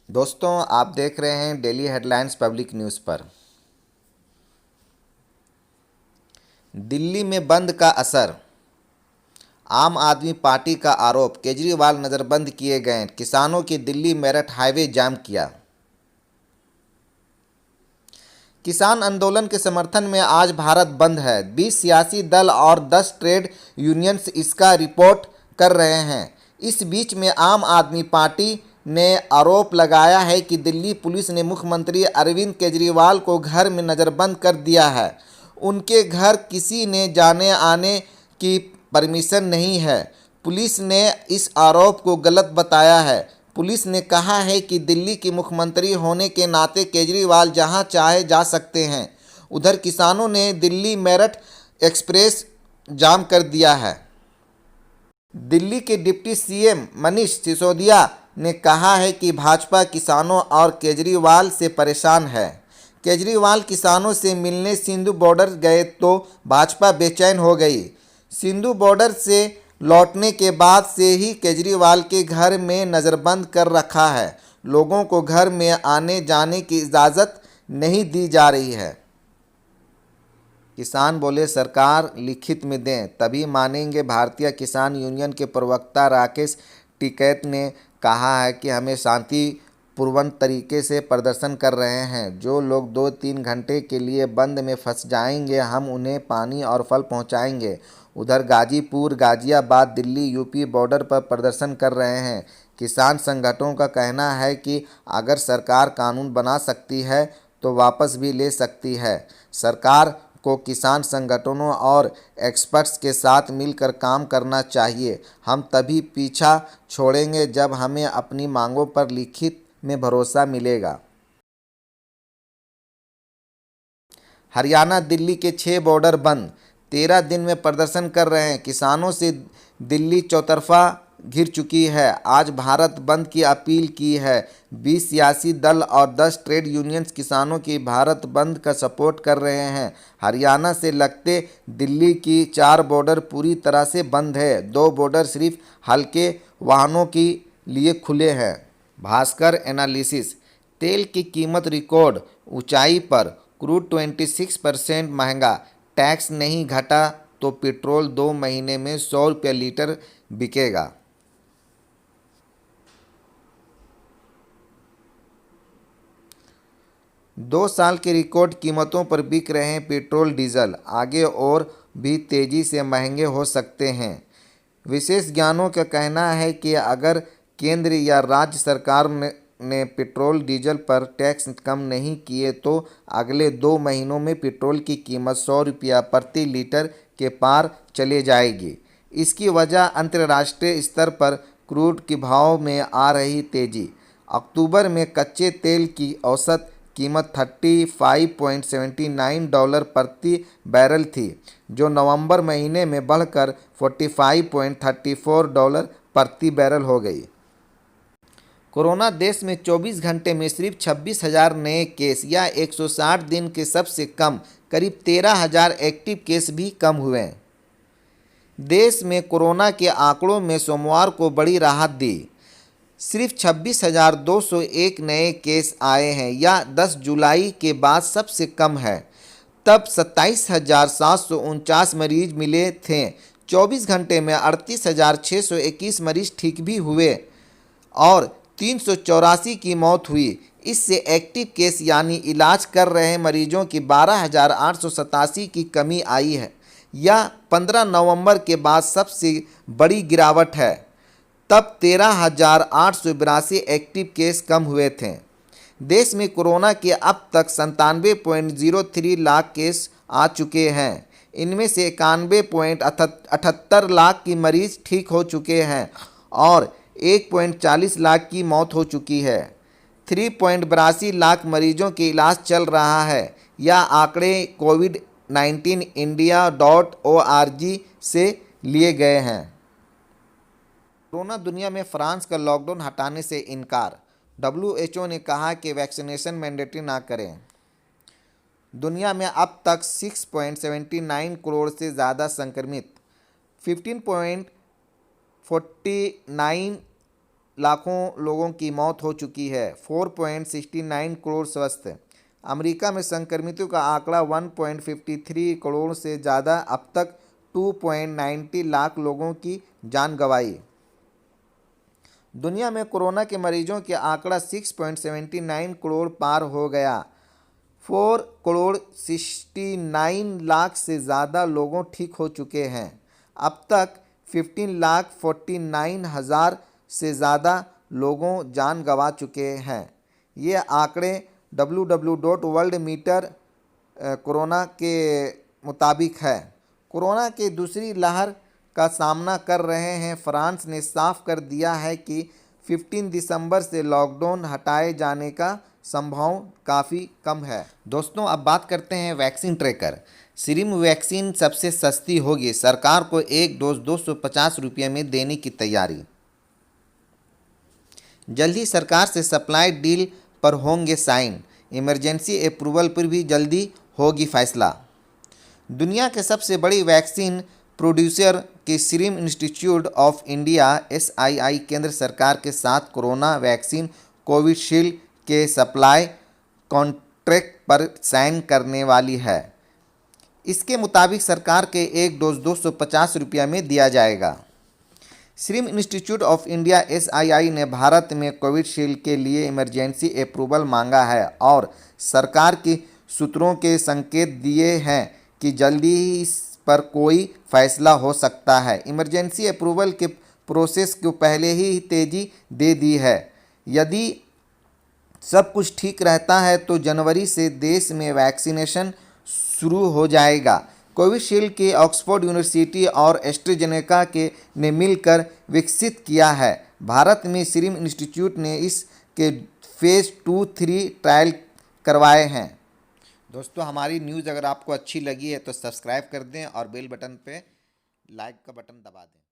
दोस्तों, आप देख रहे हैं डेली हेडलाइंस पब्लिक न्यूज़ पर। दिल्ली में बंद का असर, आम आदमी पार्टी का आरोप, केजरीवाल नज़रबंद किए गए, किसानों की दिल्ली मेरठ हाईवे जाम किया। किसान आंदोलन के समर्थन में आज भारत बंद है। 20 सियासी दल और 10 ट्रेड यूनियंस इसका रिपोर्ट कर रहे हैं। इस बीच में आम आदमी पार्टी ने आरोप लगाया है कि दिल्ली पुलिस ने मुख्यमंत्री अरविंद केजरीवाल को घर में नज़रबंद कर दिया है। उनके घर किसी ने जाने आने की परमिशन नहीं है। पुलिस ने इस आरोप को गलत बताया है। पुलिस ने कहा है कि दिल्ली के मुख्यमंत्री होने के नाते केजरीवाल जहां चाहे जा सकते हैं। उधर किसानों ने दिल्ली मेरठ एक्सप्रेस जाम कर दिया है। दिल्ली के डिप्टी सीएम मनीष सिसोदिया ने कहा है कि भाजपा किसानों और केजरीवाल से परेशान है। केजरीवाल किसानों से मिलने सिंधु बॉर्डर गए तो भाजपा बेचैन हो गई। सिंधु बॉर्डर से लौटने के बाद से ही केजरीवाल के घर में नज़रबंद कर रखा है। लोगों को घर में आने जाने की इजाज़त नहीं दी जा रही है। किसान बोले, सरकार लिखित में दें तभी मानेंगे। भारतीय किसान यूनियन के प्रवक्ता राकेश टिकैत ने कहा है कि हमें शांतिपूर्ण तरीके से प्रदर्शन कर रहे हैं। जो लोग 2-3 घंटे के लिए बंद में फंस जाएंगे, हम उन्हें पानी और फल पहुंचाएंगे। उधर गाजीपुर, गाजियाबाद, दिल्ली यूपी बॉर्डर पर प्रदर्शन कर रहे हैं। किसान संगठनों का कहना है कि अगर सरकार कानून बना सकती है तो वापस भी ले सकती है। सरकार को किसान संगठनों और एक्सपर्ट्स के साथ मिलकर काम करना चाहिए। हम तभी पीछा छोड़ेंगे जब हमें अपनी मांगों पर लिखित में भरोसा मिलेगा। हरियाणा दिल्ली के 6 बॉर्डर बंद, 13 दिन में प्रदर्शन कर रहे हैं। किसानों से दिल्ली चौतरफा घिर चुकी है। आज भारत बंद की अपील की है। 20 सियासी दल और 10 ट्रेड यूनियंस किसानों की भारत बंद का सपोर्ट कर रहे हैं। हरियाणा से लगते दिल्ली की 4 बॉर्डर पूरी तरह से बंद है। 2 बॉर्डर सिर्फ हल्के वाहनों के लिए खुले हैं। भास्कर एनालिसिस, तेल की कीमत रिकॉर्ड ऊंचाई पर, क्रूड 26% महंगा, टैक्स नहीं घटा तो पेट्रोल 2 महीने में 100 रुपये लीटर बिकेगा। 2 साल की रिकॉर्ड कीमतों पर बिक रहे हैं पेट्रोल डीजल, आगे और भी तेज़ी से महंगे हो सकते हैं। विशेषज्ञों का कहना है कि अगर केंद्र या राज्य सरकार ने पेट्रोल डीजल पर टैक्स कम नहीं किए तो अगले 2 महीनों में पेट्रोल की कीमत 100 रुपया प्रति लीटर के पार चले जाएगी। इसकी वजह अंतर्राष्ट्रीय स्तर पर क्रूड के भाव में आ रही तेज़ी। अक्टूबर में कच्चे तेल की औसत कीमत $35.79 प्रति बैरल थी, जो नवंबर महीने में बढ़कर $45.34 प्रति बैरल हो गई। कोरोना, देश में 24 घंटे में सिर्फ 26,000 नए केस या 160 दिन के सबसे कम, करीब 13,000 एक्टिव केस भी कम हुए। देश में कोरोना के आंकड़ों में सोमवार को बड़ी राहत दी। सिर्फ 26,201 नए केस आए हैं, या 10 जुलाई के बाद सबसे कम है। तब 27,749 मरीज मिले थे। 24 घंटे में 38,621 मरीज ठीक भी हुए और 384 की मौत हुई। इससे एक्टिव केस यानी इलाज कर रहे मरीजों की 12,887 की कमी आई है, या 15 नवंबर के बाद सबसे बड़ी गिरावट है। तब 13,882 एक्टिव केस कम हुए थे। देश में कोरोना के अब तक 97.03 लाख केस आ चुके हैं। इनमें से 91.78 लाख की मरीज ठीक हो चुके हैं और 1.40 लाख की मौत हो चुकी है। 3.82 लाख मरीजों के इलाज चल रहा है। यह आंकड़े covid19india.org से लिए गए हैं। कोरोना दुनिया में फ्रांस का लॉकडाउन हटाने से इनकार, WHO ने कहा कि वैक्सीनेशन मैंडेटरी ना करें। दुनिया में अब तक 6.79 करोड़ से ज़्यादा संक्रमित, 15.49 लाखों लोगों की मौत हो चुकी है। 4.69 करोड़ स्वस्थ। अमेरिका में संक्रमितों का आंकड़ा 1.53 करोड़ से ज़्यादा, अब तक 2.90 लाख लोगों की जान गंवाई। दुनिया में कोरोना के मरीजों के आंकड़ा 6.79 करोड़ पार हो गया। 4 करोड़ 69 लाख से ज़्यादा लोगों ठीक हो चुके हैं। अब तक 15,49,000 से ज़्यादा लोगों जान गंवा चुके हैं। ये आंकड़े www.worldmeter कोरोना के मुताबिक है। कोरोना की दूसरी लहर का सामना कर रहे हैं। फ्रांस ने साफ कर दिया है कि 15 दिसंबर से लॉकडाउन हटाए जाने का संभावना काफ़ी कम है। दोस्तों, अब बात करते हैं वैक्सीन ट्रैकर। सीरम वैक्सीन सबसे सस्ती होगी, सरकार को एक डोज 250 रुपये में देने की तैयारी। जल्द ही सरकार से सप्लाई डील पर होंगे साइन। इमरजेंसी अप्रूवल पर भी जल्दी होगी फैसला। दुनिया के सबसे बड़ी वैक्सीन प्रोड्यूसर के serum institute of India SII केंद्र सरकार के साथ कोरोना वैक्सीन कोविशील्ड के सप्लाई कॉन्ट्रैक्ट पर साइन करने वाली है। इसके मुताबिक सरकार के एक डोज 250 रुपये में दिया जाएगा। Serum institute of India SII ने भारत में कोविशील्ड के लिए इमरजेंसी अप्रूवल मांगा है और सरकार के सूत्रों के संकेत दिए हैं कि जल्दी ही इस पर कोई फैसला हो सकता है। इमरजेंसी अप्रूवल के प्रोसेस को पहले ही तेज़ी दे दी है। यदि सब कुछ ठीक रहता है तो जनवरी से देश में वैक्सीनेशन शुरू हो जाएगा। कोविशील्ड के ऑक्सफोर्ड यूनिवर्सिटी और एस्ट्राजेनेका के ने मिलकर विकसित किया है। भारत में सीरम इंस्टीट्यूट ने इसके फेज़ 2-3 ट्रायल करवाए हैं। दोस्तों, हमारी न्यूज़ अगर आपको अच्छी लगी है तो सब्सक्राइब कर दें और बेल बटन पे लाइक का बटन दबा दें।